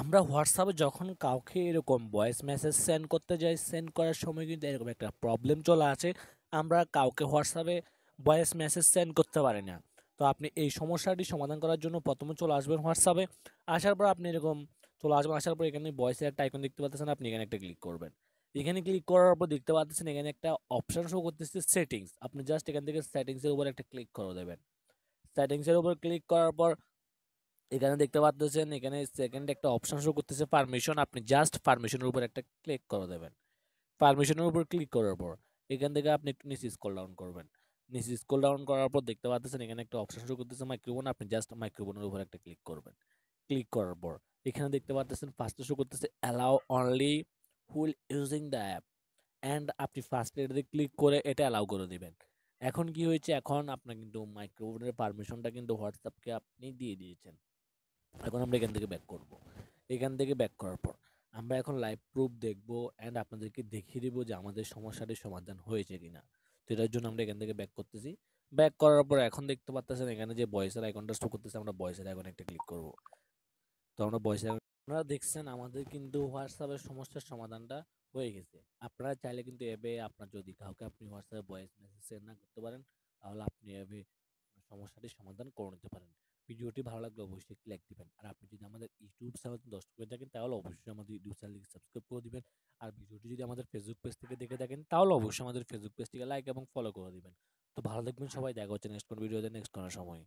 আমরা হোয়াটসঅ্যাপে যখন কাউকে এরকম ভয়েস মেসেজ সেন্ড করতে যাই, সেন্ড করার সময় কিন্তু এরকম একটা প্রবলেম চলে আসে। আমরা কাউকে হোয়াটসঅ্যাপে ভয়েস মেসেজ সেন্ড করতে পারি না। তো আপনি এই সমস্যাটি সমাধান করার জন্য প্রথমে চলে আসবেন হোয়াটসঅ্যাপে। আসার পর আপনি এরকম চলে আসবেন, আসার পর এখানে ভয়েসের একটা আইকন দেখতে পাচ্ছেন, আপনি এখানে একটা ক্লিক করবেন। এখানে ক্লিক করার পর দেখতে পাচ্ছেন এখানে একটা অপশন শো করতেছে সেটিংস। আপনি জাস্ট এখান থেকে সেটিংসের উপর একটা ক্লিক করে দেবেন। সেটিংসের উপর ক্লিক করার পর এখানে দেখতে পাচ্ছেন এখানে সেকেন্ড একটা অপশন শো করতেছে পারমিশন। আপনি জাস্ট পারমিশনের উপর একটা ক্লিক করে দেবেন। পারমিশনের উপর ক্লিক করার পর এখান থেকে আপনি একটু নিচে স্ক্রল ডাউন করবেন। নিচে স্ক্রল ডাউন করার পর দেখতে পাচ্ছেন এখানে একটা অপশন শো করতেছে মাইক্রোফোন। আপনি জাস্ট মাইক্রোফোনের উপর একটা ক্লিক করবেন। ক্লিক করার পর এখানে দেখতে পাচ্ছেন ফার্স্টে শো করতেছে allow only wheel using the app, and আপনি ফার্স্ট এটাতে ক্লিক করে এটা অ্যালাউ করে দিবেন। এখন কি হয়েছে, এখন আপনার কিন্তু মাইক্রোফোনের পারমিশনটা কিন্তু হোয়াটসঅ্যাপকে আপনি দিয়ে দিয়েছেন। এখন আমরা এখান থেকে ব্যাক করব। এখান থেকে ব্যাক করার পর আমরা এখন লাইভ প্রুফ দেখব অ্যান্ড আপনাদেরকে দেখিয়ে দিব যে আমাদের সমস্যাটির সমাধান হয়েছে কিনা। তো এটার জন্য আমরা এখান থেকে ব্যাক করতেছি। ব্যাক করার পর এখন দেখতে পাচ্ছেন এখানে যে ভয়েসের আইকনটা শো করতেছে, আমরা ভয়েসের আইকনে একটা ক্লিক করব। তো আমরা ভয়েসের আপনারা দেখছেন আমাদের কিন্তু হোয়াটসঅ্যাপের সমস্যার সমাধানটা হয়ে গেছে। আপনারা চাইলে কিন্তু এভাবে আপনার যদি কাউকে আপনি হোয়াটসঅ্যাপে ভয়েস মেসেজ সেন্ড না করতে পারেন, তাহলে আপনি এভাবে সমস্যাটির সমাধান করে নিতে পারেন। ভিডিওটি ভালো লাগলে অবশ্যই একটি লাইক দিবেন। আর আপনি যদি আমাদের ইউটিউব চ্যানেল দর্শক হয়ে থাকেন তাহলে অবশ্যই আমাদের ইউটিউব চ্যানেলটিকে সাবস্ক্রাইব করে দিবেন। আর ভিডিওটি যদি আমাদের ফেসবুক পেজ থেকে দেখে থাকেন তাহলে অবশ্যই আমাদের ফেসবুক পেজটিকে লাইক এবং ফলো করে দিবেন। তো ভালো থাকবেন সবাই, দেখা হচ্ছে নেক্সট কোন ভিডিওতে নেক্সট কোনো সময়।